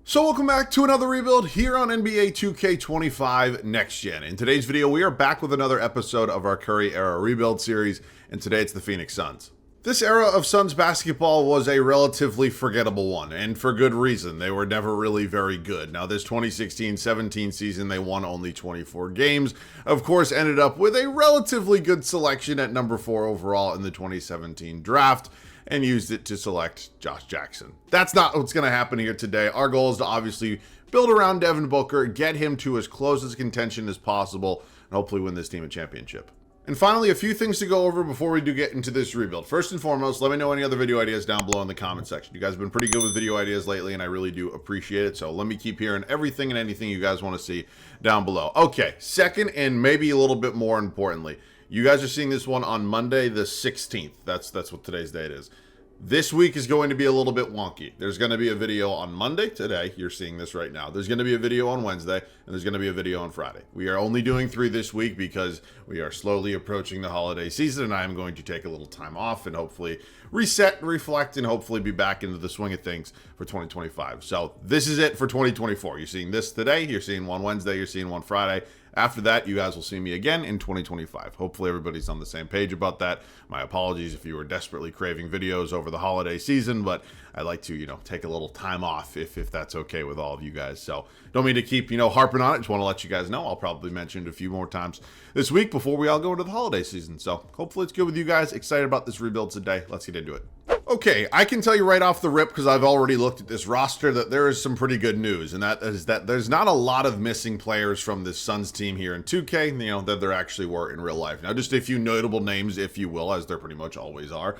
So welcome back to another rebuild here on NBA 2K25 Next Gen. In today's video, we are back with another episode of our Curry era rebuild series, and today it's the Phoenix Suns. This era of Suns basketball was a relatively forgettable one, and for good reason. They were never really very good. Now, this 2016-17 season, they won only 24 games. Of course, ended up with a relatively good selection at number 4 overall in the 2017 draft, and used it to select Josh Jackson. That's not what's going to happen here today. Our goal is to obviously build around Devin Booker, get him to as close as contention as possible, and hopefully win this team a championship. And finally, a few things to go over before we do get into this rebuild. First and foremost, let me know any other video ideas down below in the comment section. You guys have been pretty good with video ideas lately, and I really do appreciate it. So let me keep hearing everything and anything you guys want to see down below. Okay, second, and maybe a little bit more importantly, you guys are seeing this one on Monday the 16th. That's what today's date is. This week is going to be a little bit wonky. There's going to be a video on Monday, today, you're seeing this right now. There's going to be a video on Wednesday, and there's going to be a video on Friday. We are only doing 3 this week because we are slowly approaching the holiday season, and I am going to take a little time off and hopefully reset, reflect, and hopefully be back into the swing of things for 2025. So this is it for 2024. You're seeing this today, you're seeing one Wednesday, you're seeing one Friday. After that, you guys will see me again in 2025. Hopefully everybody's on the same page about that. My apologies if you were desperately craving videos over the holiday season, but I'd like to, take a little time off if that's okay with all of you guys. So don't mean to keep, harping on it. Just want to let you guys know. I'll probably mention it a few more times this week before we all go into the holiday season. So hopefully it's good with you guys. Excited about this rebuild today. Let's get into it. Okay, I can tell you right off the rip, because I've already looked at this roster, that there is some pretty good news, and that is that there's not a lot of missing players from this Suns team here in 2K, that there actually were in real life. Now, just a few notable names, if you will, as there pretty much always are.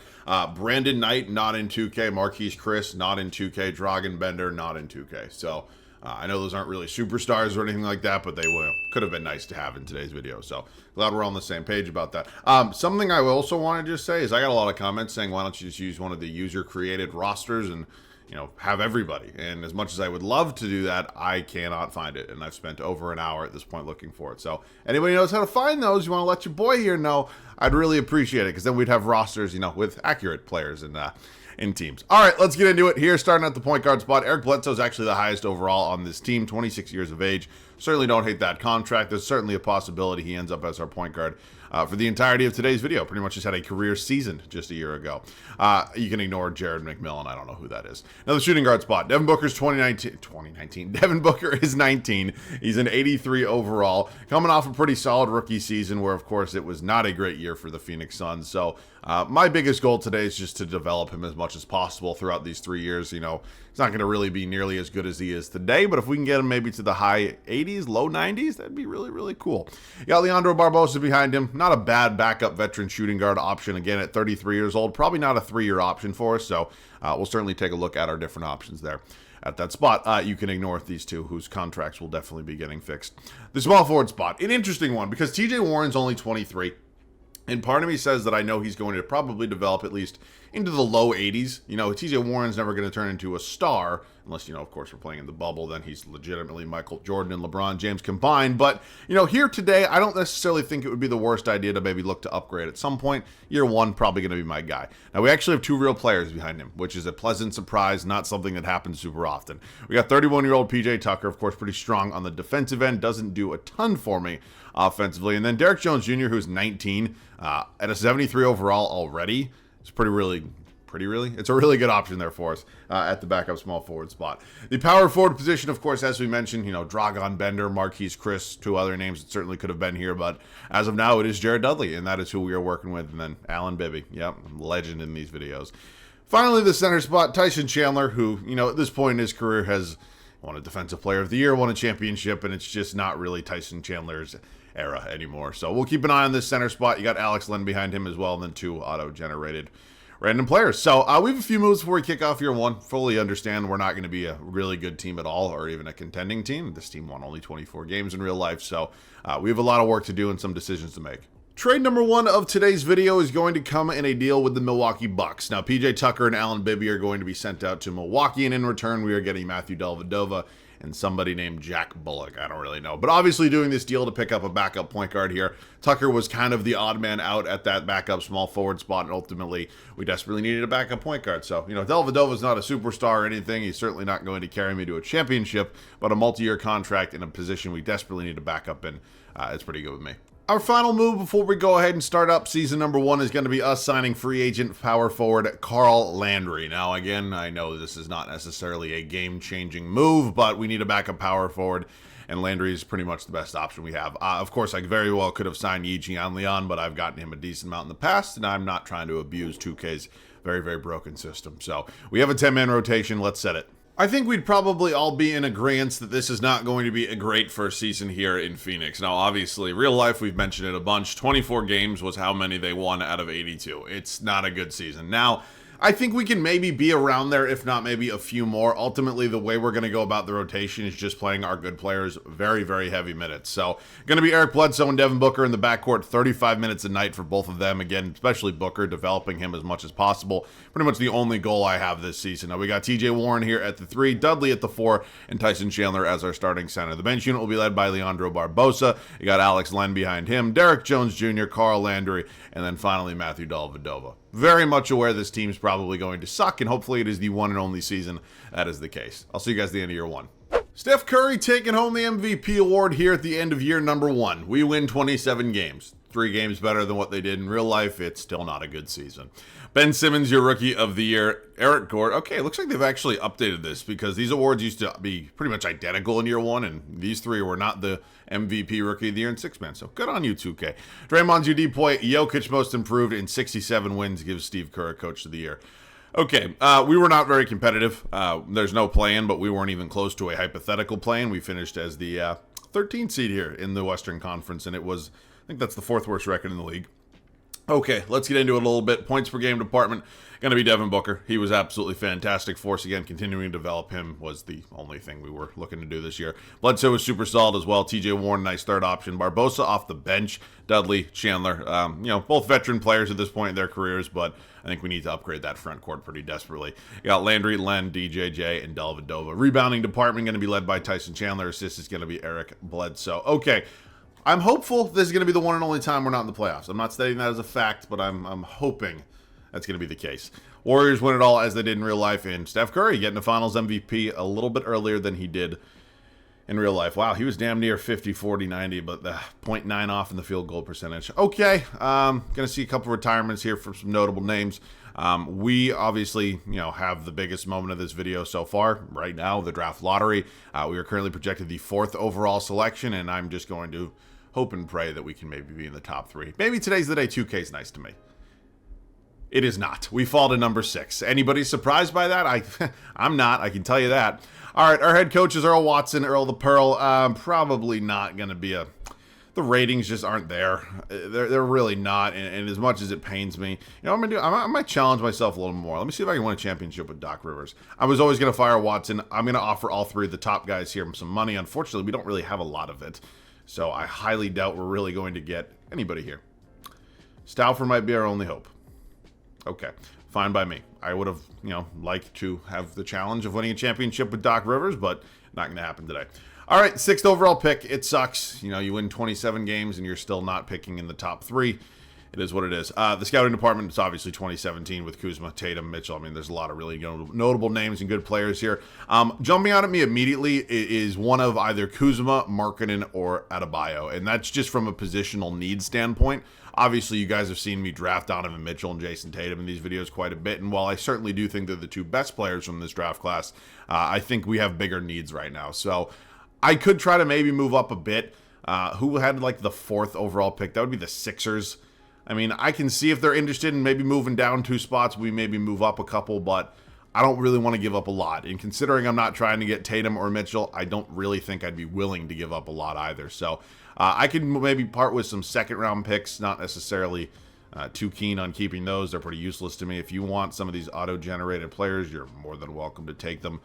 Brandon Knight, not in 2K. Marquise Chris, not in 2K. Dragan Bender, not in 2K. So, I know those aren't really superstars or anything like that, but they could have been nice to have in today's video. So glad we're on the same page about that. Something I also want to just say is I got a lot of comments saying, why don't you just use one of the user-created rosters and, have everybody. And as much as I would love to do that, I cannot find it. And I've spent over an hour at this point looking for it. So anybody knows how to find those, you want to let your boy here know, I'd really appreciate it, because then we'd have rosters, with accurate players and in teams. All right, let's get into it here. Starting at the point guard spot, Eric Bledsoe is actually the highest overall on this team, 26 years of age. Certainly don't hate that contract. There's certainly a possibility he ends up as our point guard for the entirety of today's video. Pretty much just had a career season just a year ago. You can ignore Jared McMillan. I don't know who that is. Now the shooting guard spot, Devin Booker's 2019. Devin Booker is 19. He's an 83 overall, coming off a pretty solid rookie season where, of course, it was not a great year for the Phoenix Suns. So my biggest goal today is just to develop him as much as possible throughout these 3 years. He's not going to really be nearly as good as he is today, but if we can get him maybe to the high 80s, low 90s, that'd be really, really cool. You got Leandro Barbosa behind him. Not a bad backup veteran shooting guard option. Again, at 33 years old, probably not a 3-year option for us, so we'll certainly take a look at our different options there. At that spot, you can ignore these two, whose contracts will definitely be getting fixed. The small forward spot, an interesting one, because TJ Warren's only 23. And part of me says that I know he's going to probably develop at least into the low 80s. TJ Warren's never going to turn into a star unless, of course, we're playing in the bubble. Then he's legitimately Michael Jordan and LeBron James combined. But, here today, I don't necessarily think it would be the worst idea to maybe look to upgrade at some point. Year 1, probably going to be my guy. Now, we actually have 2 real players behind him, which is a pleasant surprise, not something that happens super often. We got 31-year-old PJ Tucker, of course, pretty strong on the defensive end, doesn't do a ton for me offensively. And then Derek Jones Jr., who's 19, at a 73 overall already. It's it's a really good option there for us at the backup small forward spot. The power forward position, of course, as we mentioned, Dragan Bender, Marquise Chris, 2 other names that certainly could have been here, but as of now, it is Jared Dudley, and that is who we are working with, and then Alan Bibby. Yep, legend in these videos. Finally, the center spot, Tyson Chandler, who, at this point in his career has won a Defensive Player of the Year, won a championship, and it's just not really Tyson Chandler's era anymore. So we'll keep an eye on this center spot. You got Alex Len behind him as well, and then 2 auto-generated random players. So we have a few moves before we kick off year 1. Fully understand we're not going to be a really good team at all, or even a contending team. This team won only 24 games in real life, so we have a lot of work to do and some decisions to make. Trade number one of today's video is going to come in a deal with the Milwaukee Bucks. Now, PJ Tucker and Alan Bibby are going to be sent out to Milwaukee, and in return, we are getting Matthew Dellavedova and somebody named Jack Bullock. I don't really know. But obviously doing this deal to pick up a backup point guard here. Tucker was kind of the odd man out at that backup small forward spot, and ultimately we desperately needed a backup point guard. So, Dellavedova's not a superstar or anything. He's certainly not going to carry me to a championship, but a multi-year contract in a position we desperately need a backup in. It's pretty good with me. Our final move before we go ahead and start up season number one is going to be us signing free agent power forward Carl Landry. Now, again, I know this is not necessarily a game-changing move, but we need a backup power forward, and Landry is pretty much the best option we have. Of course, I very well could have signed Yi Jianlian, but I've gotten him a decent amount in the past, and I'm not trying to abuse 2K's very, very broken system. So we have a 10-man rotation. Let's set it. I think we'd probably all be in agreement that this is not going to be a great first season here in Phoenix. Now, obviously, real life, we've mentioned it a bunch. 24 games was how many they won out of 82. It's not a good season. Now, I think we can maybe be around there, if not maybe a few more. Ultimately, the way we're going to go about the rotation is just playing our good players very, very heavy minutes. So, going to be Eric Bledsoe and Devin Booker in the backcourt, 35 minutes a night for both of them. Again, especially Booker, developing him as much as possible. Pretty much the only goal I have this season. Now, we got TJ Warren here at the 3, Dudley at the 4, and Tyson Chandler as our starting center. The bench unit will be led by Leandro Barbosa. You got Alex Len behind him, Derek Jones Jr., Carl Landry, and then finally Matthew Dellavedova. Very much aware this team's probably going to suck, and hopefully it is the one and only season that is the case. I'll see you guys at the end of year one. Steph Curry taking home the MVP award here at the end of year number one. We win 27 games. 3 games better than what they did in real life. It's still not a good season. Ben Simmons, your rookie of the year. Eric Gordon. Okay, looks like they've actually updated this because these awards used to be pretty much identical in year one, and these 3 were not the MVP rookie of the year in 6-man. So good on you, 2K. Draymond's your D-Point. Jokic most improved in 67 wins gives Steve Kerr coach of the year. Okay, we were not very competitive. There's no play-in, but we weren't even close to a hypothetical play-in. We finished as the 13th seed here in the Western Conference, and it was, I think that's the 4th worst record in the league. Okay, let's get into it a little bit. Points per game department, going to be Devin Booker. He was absolutely fantastic for us. Again, continuing to develop him was the only thing we were looking to do this year. Bledsoe was super solid as well. TJ Warren, nice third option. Barbosa off the bench. Dudley, Chandler, both veteran players at this point in their careers, but I think we need to upgrade that front court pretty desperately. You got Landry, Len, DJJ, and Dellavedova. Rebounding department going to be led by Tyson Chandler. Assist is going to be Eric Bledsoe. Okay. I'm hopeful this is going to be the one and only time we're not in the playoffs. I'm not stating that as a fact, but I'm hoping that's going to be the case. Warriors win it all as they did in real life, and Steph Curry getting the Finals MVP a little bit earlier than he did in real life. Wow, he was damn near 50, 40, 90, but the 0.9 off in the field goal percentage. Okay, going to see a couple retirements here for some notable names. We obviously, have the biggest moment of this video so far. Right now, the draft lottery. We are currently projected the 4th overall selection, and I'm just going to hope and pray that we can maybe be in the top 3. Maybe today's the day. 2K is nice to me. It is not. We fall to number 6. Anybody surprised by that? I'm not. I can tell you that. All right, our head coach is Earl Watson, Earl the Pearl. Probably not going to be the ratings just aren't there. They're really not, and as much as it pains me, I might challenge myself a little more. Let me see if I can win a championship with Doc Rivers. I was always going to fire Watson. I'm going to offer all 3 of the top guys here some money. Unfortunately, we don't really have a lot of it, so I highly doubt we're really going to get anybody here. Stauffer might be our only hope. Okay, fine by me. I would have, liked to have the challenge of winning a championship with Doc Rivers, but not going to happen today. All right, 6th overall pick. It sucks. You win 27 games and you're still not picking in the top 3. It is what it is. The scouting department is obviously 2017 with Kuzma, Tatum, Mitchell. I mean, there's a lot of really notable names and good players here. Jumping out at me immediately is one of either Kuzma, Markkanen, or Adebayo, and that's just from a positional need standpoint. Obviously, you guys have seen me draft Donovan Mitchell and Jason Tatum in these videos quite a bit, and while I certainly do think they're the 2 best players from this draft class, I think we have bigger needs right now. So I could try to maybe move up a bit. Who had like the 4th overall pick? That would be the Sixers. I mean, I can see if they're interested in maybe moving down 2 spots, we maybe move up a couple, but I don't really want to give up a lot. And considering I'm not trying to get Tatum or Mitchell, I don't really think I'd be willing to give up a lot either. So I can maybe part with some 2nd-round picks, not necessarily too keen on keeping those. They're pretty useless to me. If you want some of these auto-generated players, you're more than welcome to take them.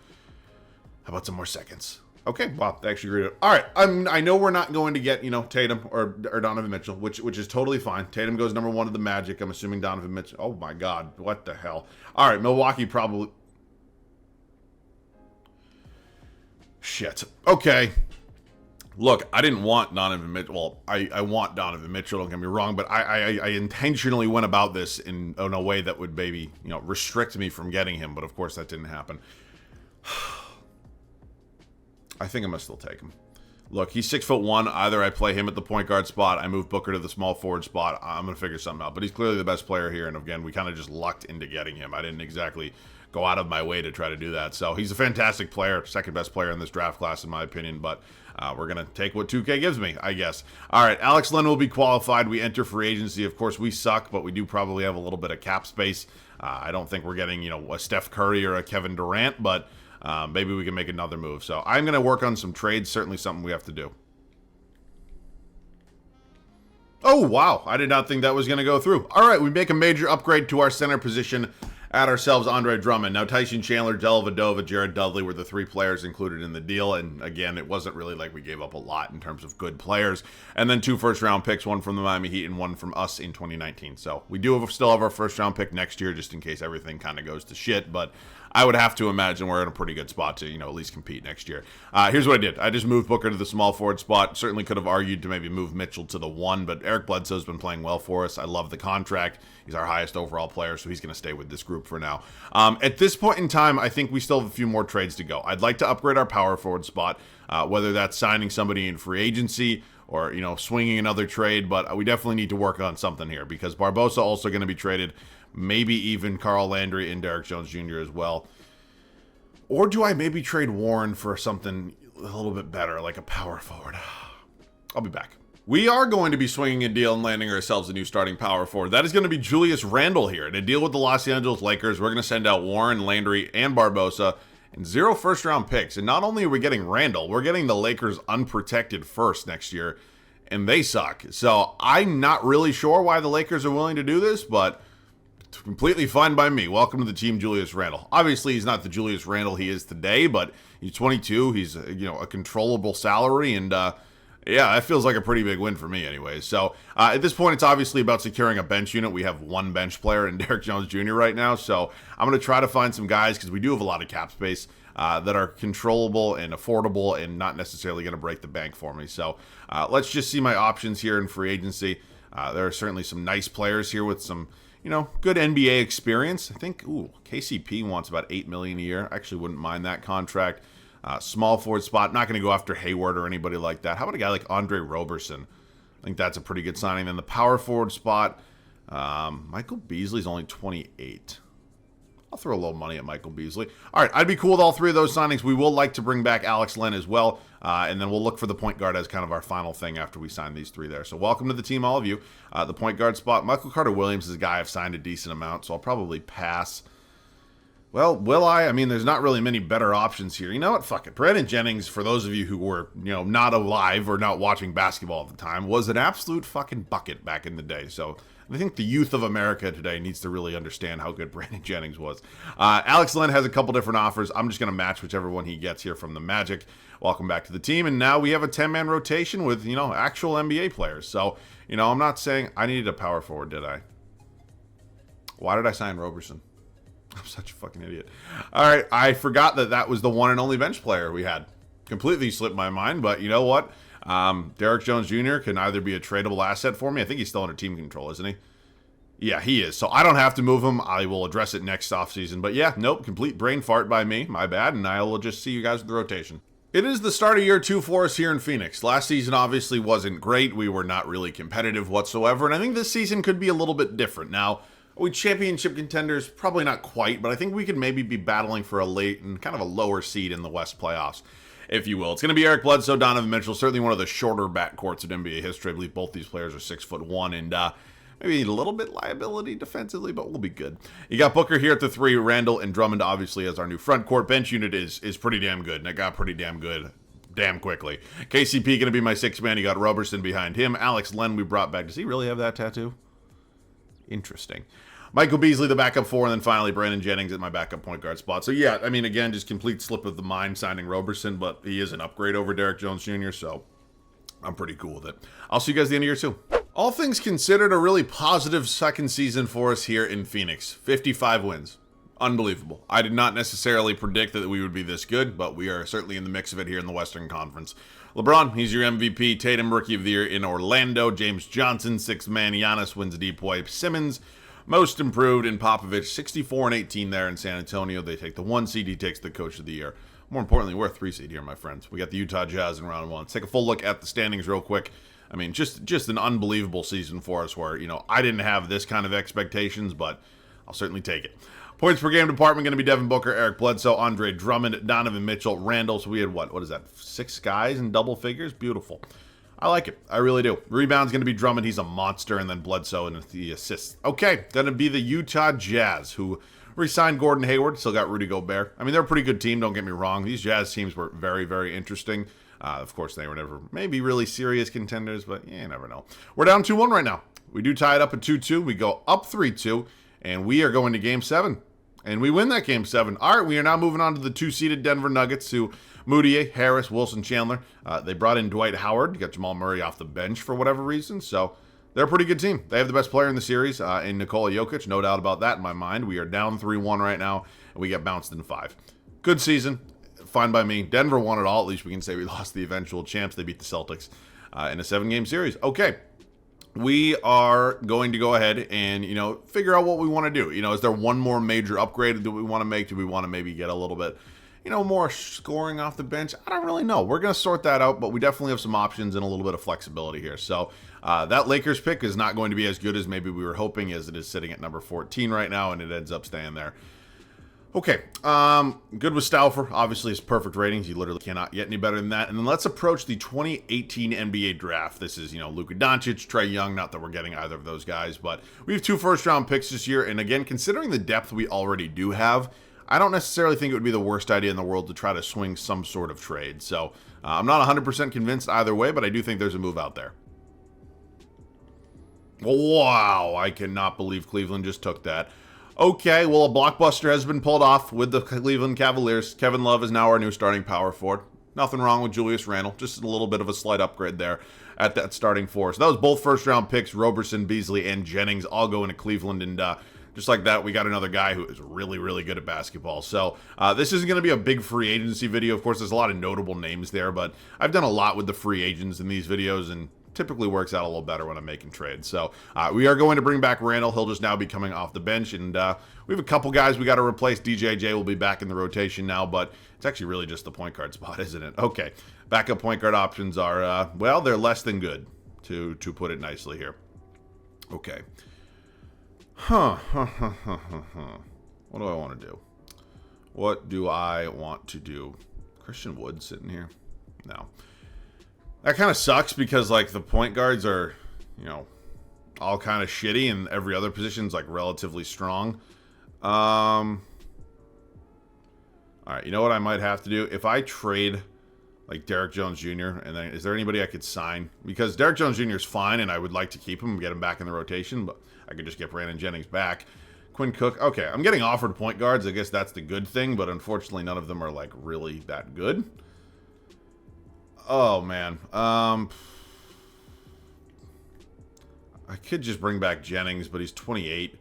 How about some more seconds? Okay, wow, they actually agreed. All right, I know we're not going to get, Tatum or Donovan Mitchell, which is totally fine. Tatum goes number 1 to the Magic. I'm assuming Donovan Mitchell. Oh my God, what the hell? All right, Milwaukee probably. Shit. Okay. Look, I didn't want Donovan Mitchell. Well, I want Donovan Mitchell. Don't get me wrong, but I intentionally went about this in a way that would maybe restrict me from getting him. But of course, that didn't happen. I think I'm gonna still take him. Look, he's 6'1". Either I play him at the point guard spot, I move Booker to the small forward spot. I'm gonna figure something out. But he's clearly the best player here, and again, we kind of just lucked into getting him. I didn't exactly go out of my way to try to do that. So he's a fantastic player, second best player in this draft class in my opinion. But we're gonna take what 2K gives me, I guess. All right, Alex Len will be qualified. We enter free agency. Of course, we suck, but we do probably have a little bit of cap space. I don't think we're getting a Steph Curry or a Kevin Durant, but maybe we can make another move. So I'm going to work on some trades. Certainly something we have to do. Oh, wow. I did not think that was going to go through. All right, we make a major upgrade to our center position. Add ourselves Andre Drummond. Now, Tyson Chandler, Dellavedova, Jared Dudley were the 3 players included in the deal. And again, it wasn't really like we gave up a lot in terms of good players. And then 2 first-round picks, 1 from the Miami Heat and 1 from us in 2019. So we do still have our first-round pick next year just in case everything kind of goes to shit. But I would have to imagine we're in a pretty good spot to, at least compete next year. Here's what I did. I just moved Booker to the small forward spot. Certainly could have argued to maybe move Mitchell to the 1, but Eric Bledsoe's been playing well for us. I love the contract. He's our highest overall player, so he's going to stay with this group for now. At this point in time, I think we still have a few more trades to go. I'd like to upgrade our power forward spot, whether that's signing somebody in free agency or, swinging another trade, but we definitely need to work on something here because Barbosa also going to be traded. Maybe even Carl Landry and Derek Jones Jr. as well. Or do I maybe trade Warren for something a little bit better, like a power forward? I'll be back. We are going to be swinging a deal and landing ourselves a new starting power forward. That is going to be Julius Randle here. In a deal with the Los Angeles Lakers, we're going to send out Warren, Landry, and Barbosa, and 0 first-round picks. And not only are we getting Randle, we're getting the Lakers unprotected first next year, and they suck. So I'm not really sure why the Lakers are willing to do this, but completely fine by me. Welcome to the team, Julius Randle. Obviously, he's not the Julius Randle he is today, but he's 22. He's a controllable salary, and yeah, that feels like a pretty big win for me, anyways. So at this point, it's obviously about securing a bench unit. We have 1 bench player in Derek Jones Jr. right now, so I'm going to try to find some guys because we do have a lot of cap space that are controllable and affordable and not necessarily going to break the bank for me. So let's just see my options here in free agency. There are certainly some nice players here with some good NBA experience. I think, KCP wants about $8 million a year. I actually wouldn't mind that contract. Small forward spot. Not going to go after Hayward or anybody like that. How about a guy like Andre Roberson? I think that's a pretty good signing. Then the power forward spot. Michael Beasley's only 28. I'll throw a little money at Michael Beasley. All right, I'd be cool with all 3 of those signings. We will like to bring back Alex Len as well, and then we'll look for the point guard as kind of our final thing after we sign these 3 there. So welcome to the team, all of you. The point guard spot, Michael Carter-Williams is a guy I've signed a decent amount, so I'll probably pass. Well, will I? I mean, there's not really many better options here. You know what? Fuck it. Brandon Jennings, for those of you who were, not alive or not watching basketball at the time, was an absolute fucking bucket back in the day. So I think the youth of America today needs to really understand how good Brandon Jennings was. Alex Len has a couple different offers. I'm just going to match whichever one he gets here from the Magic. Welcome back to the team. And now we have a 10-man rotation with, actual NBA players. So, I'm not saying I needed a power forward, did I? Why did I sign Roberson? I'm such a fucking idiot. All right, I forgot that was the one and only bench player we had. Completely slipped my mind, but you know what? Derek Jones Jr. can either be a tradable asset for me. I think he's still under team control, isn't he? Yeah, he is. So I don't have to move him. I will address it next offseason. But yeah, nope, complete brain fart by me. My bad, and I will just see you guys with the rotation. It is the start of year 2 for us here in Phoenix. Last season obviously wasn't great. We were not really competitive whatsoever, and I think this season could be a little bit different. Now, are we championship contenders? Probably not quite, but I think we could maybe be battling for a late and kind of a lower seed in the West playoffs, if you will. It's going to be Eric Bledsoe, Donovan Mitchell, certainly one of the shorter backcourts in NBA history. I believe both these players are 6'1", and maybe a little bit liability defensively, but we'll be good. You got Booker here at the 3, Randle and Drummond obviously as our new front court. Bench unit is pretty damn good, and it got pretty damn good damn quickly. KCP going to be my 6th man. You got Roberson behind him. Alex Len we brought back. Does he really have that tattoo? Interesting. Michael Beasley, the backup 4, and then finally Brandon Jennings at my backup point guard spot. So yeah, I mean, again, just complete slip of the mind signing Roberson, but he is an upgrade over Derek Jones Jr., so I'm pretty cool with it. I'll see you guys at the end of year 2. All things considered, a really positive second season for us here in Phoenix. 55 wins. Unbelievable. I did not necessarily predict that we would be this good, but we are certainly in the mix of it here in the Western Conference. LeBron, he's your MVP. Tatum, Rookie of the Year in Orlando. James Johnson, 6th man. Giannis wins deep wipe. Simmons, Most Improved, and Popovich, 64-18 there in San Antonio. They take the 1 seed. He takes the Coach of the Year. More importantly, we're a 3 seed here, my friends. We got the Utah Jazz in round 1. Let's take a full look at the standings real quick. I mean, just an unbelievable season for us where, I didn't have this kind of expectations, but I'll certainly take it. Points per game department going to be Devin Booker, Eric Bledsoe, Andre Drummond, Donovan Mitchell, Randall. So we had what is that? 6 guys in double figures? Beautiful. I like it. I really do. Rebound's going to be Drummond. He's a monster. And then Bledsoe and the assists. Okay, going to be the Utah Jazz, who re-signed Gordon Hayward. Still got Rudy Gobert. I mean, they're a pretty good team. Don't get me wrong. These Jazz teams were very, very interesting. Of course, they were never maybe really serious contenders, but you never know. We're down 2-1 right now. We do tie it up at 2-2. We go up 3-2, and we are going to Game 7. And we win that Game 7. All right, we are now moving on to the 2-seeded Denver Nuggets, who Moutier, Harris, Wilson, Chandler. They brought in Dwight Howard, got Jamal Murray off the bench for whatever reason. So they're a pretty good team. They have the best player in the series in Nikola Jokic. No doubt about that in my mind. We are down 3-1 right now, and we get bounced in 5. Good season. Fine by me. Denver won it all. At least we can say we lost the eventual champs. They beat the Celtics in a 7-game series. Okay. We are going to go ahead and, figure out what we want to do. Is there one more major upgrade that we want to make? Do we want to maybe get a little bit, more scoring off the bench? I don't really know. We're going to sort that out, but we definitely have some options and a little bit of flexibility here. So that Lakers pick is not going to be as good as maybe we were hoping, as it is sitting at number 14 right now, and it ends up staying there. Okay, good with Stauffer. Obviously, his perfect ratings. You literally cannot get any better than that. And then let's approach the 2018 NBA draft. This is, Luka Doncic, Trae Young. Not that we're getting either of those guys, but we have 2 first-round picks this year. And again, considering the depth we already do have, I don't necessarily think it would be the worst idea in the world to try to swing some sort of trade. So I'm not 100% convinced either way, but I do think there's a move out there. Wow, I cannot believe Cleveland just took that. Okay, well, a blockbuster has been pulled off with the Cleveland Cavaliers. Kevin Love is now our new starting power forward. Nothing wrong with Julius Randle. Just a little bit of a slight upgrade there at that starting 4. So that was both first-round picks, Roberson, Beasley, and Jennings, all going to Cleveland. And just like that, we got another guy who is really, really good at basketball. So this isn't going to be a big free agency video. Of course, there's a lot of notable names there, but I've done a lot with the free agents in these videos, and typically works out a little better when I'm making trades. So we are going to bring back Randall. He'll just now be coming off the bench. And we have a couple guys we got to replace. DJJ will be back in the rotation now, but it's actually really just the point guard spot, isn't it? Okay. Backup point guard options are, well, they're less than good, to put it nicely here. Okay. What do I want to do? What do I want to do? Christian Wood sitting here? No. That kind of sucks because, the point guards are, all kind of shitty, and every other position's, relatively strong. All right, you know what I might have to do? If I trade, Derek Jones Jr., and then is there anybody I could sign? Because Derek Jones Jr. is fine, and I would like to keep him and get him back in the rotation, but I could just get Brandon Jennings back. Quinn Cook, okay, I'm getting offered point guards. I guess that's the good thing, but unfortunately none of them are, really that good. Oh, man. I could just bring back Jennings, but he's 28.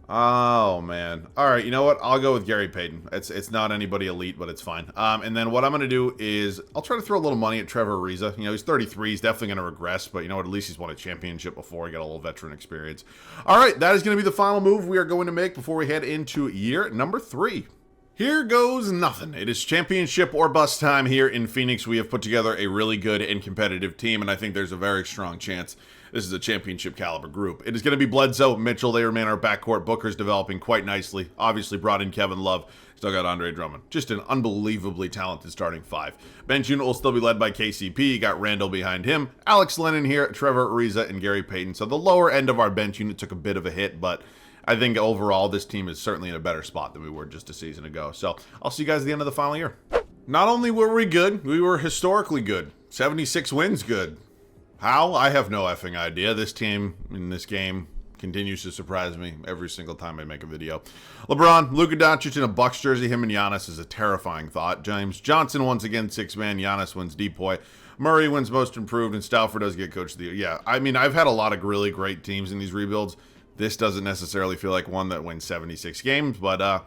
Oh, man. All right, you know what? I'll go with Gary Payton. It's not anybody elite, but it's fine. And then what I'm going to do is I'll try to throw a little money at Trevor Ariza. He's 33. He's definitely going to regress, but you know what? At least he's won a championship before. He got a little veteran experience. All right, that is going to be the final move we are going to make before we head into year number 3. Here goes nothing. It is championship or bust time here in Phoenix. We have put together a really good and competitive team, and I think there's a very strong chance this is a championship caliber group. It is going to be Bledsoe, Mitchell. They remain our backcourt. Booker's developing quite nicely. Obviously brought in Kevin Love. Still got Andre Drummond. Just an unbelievably talented starting 5. Bench unit will still be led by KCP. You got Randall behind him. Alex Lennon here, Trevor Ariza, and Gary Payton. So the lower end of our bench unit took a bit of a hit, but I think overall this team is certainly in a better spot than we were just a season ago. So I'll see you guys at the end of the final year. Not only were we good, we were historically good. 76 wins good. How? I have no effing idea. This team in this game continues to surprise me every single time I make a video. LeBron, Luka Doncic in a Bucks jersey, him and Giannis is a terrifying thought. James Johnson once again 6-man. Giannis wins Depoy. Murray wins most improved, and Stauffer does get coach of the year. Yeah, I mean, I've had a lot of really great teams in these rebuilds. This doesn't necessarily feel like one that wins 76 games, but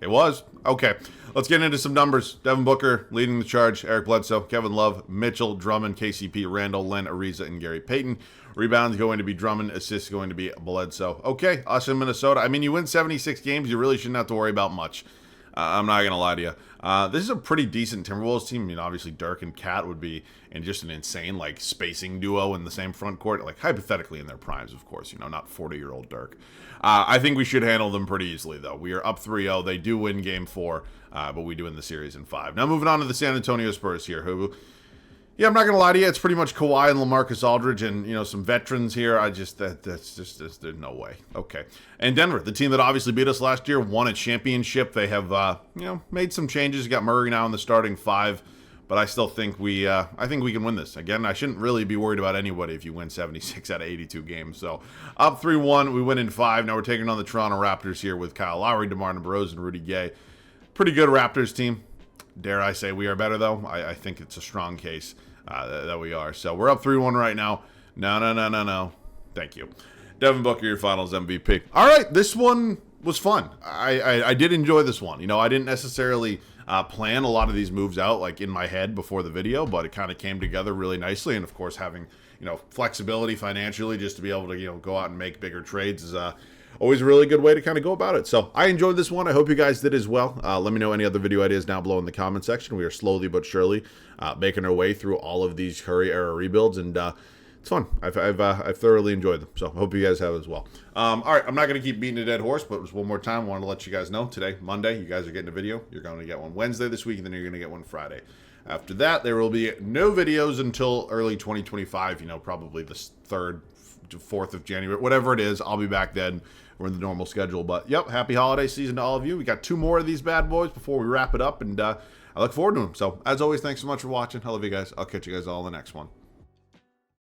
it was. Okay, let's get into some numbers. Devin Booker leading the charge. Eric Bledsoe, Kevin Love, Mitchell, Drummond, KCP, Randall, Len, Ariza, and Gary Payton. Rebounds going to be Drummond. Assists going to be Bledsoe. Okay, us in Minnesota. I mean, you win 76 games. You really shouldn't have to worry about much. I'm not going to lie to you. This is a pretty decent Timberwolves team. I mean, obviously, Dirk and Cat would be in just an insane, like, spacing duo in the same front court. Like, hypothetically in their primes, of course. You know, not 40-year-old Dirk. I think we should handle them pretty easily, though. We are up 3-0. They do win Game 4, but we do win the series in 5. Now, moving on to the San Antonio Spurs here, who... Yeah, I'm not going to lie to you. It's pretty much Kawhi and LaMarcus Aldridge and, you know, some veterans here. That's just, there's no way. Okay. And Denver, the team that obviously beat us last year, won a championship. They have, you know, made some changes. You got Murray now in the starting 5, but I still think I think we can win this. Again, I shouldn't really be worried about anybody if you win 76 out of 82 games. So, up 3-1, we win in 5. Now we're taking on the Toronto Raptors here with Kyle Lowry, DeMar DeRozan, Rudy Gay. Pretty good Raptors team. Dare I say we are better, though? I think it's a strong case that we are. So we're up 3-1 right now. No. Thank you. Devin Booker, your finals MVP. All right, this one was fun. I did enjoy this one. You know, I didn't necessarily plan a lot of these moves out, like, in my head before the video, but it kind of came together really nicely. And, of course, having, you know, flexibility financially just to be able to, you know, go out and make bigger trades is always a really good way to kind of go about it. So I enjoyed this one. I hope you guys did as well. Let me know any other video ideas down below in the comment section. We are slowly but surely making our way through all of these Curry era rebuilds, and it's fun. I've thoroughly enjoyed them. So I hope you guys have as well. All right, I'm not going to keep beating a dead horse, but just one more time, I wanted to let you guys know today, Monday, you guys are getting a video. You're going to get one Wednesday this week, and then you're going to get one Friday. After that, there will be no videos until early 2025. You know, probably the 3rd to 4th of January, whatever it is. I'll be back then. We're in the normal schedule. But, yep, happy holiday season to all of you. We got 2 more of these bad boys before we wrap it up, and I look forward to them. So, as always, thanks so much for watching. I love you guys. I'll catch you guys all in the next one.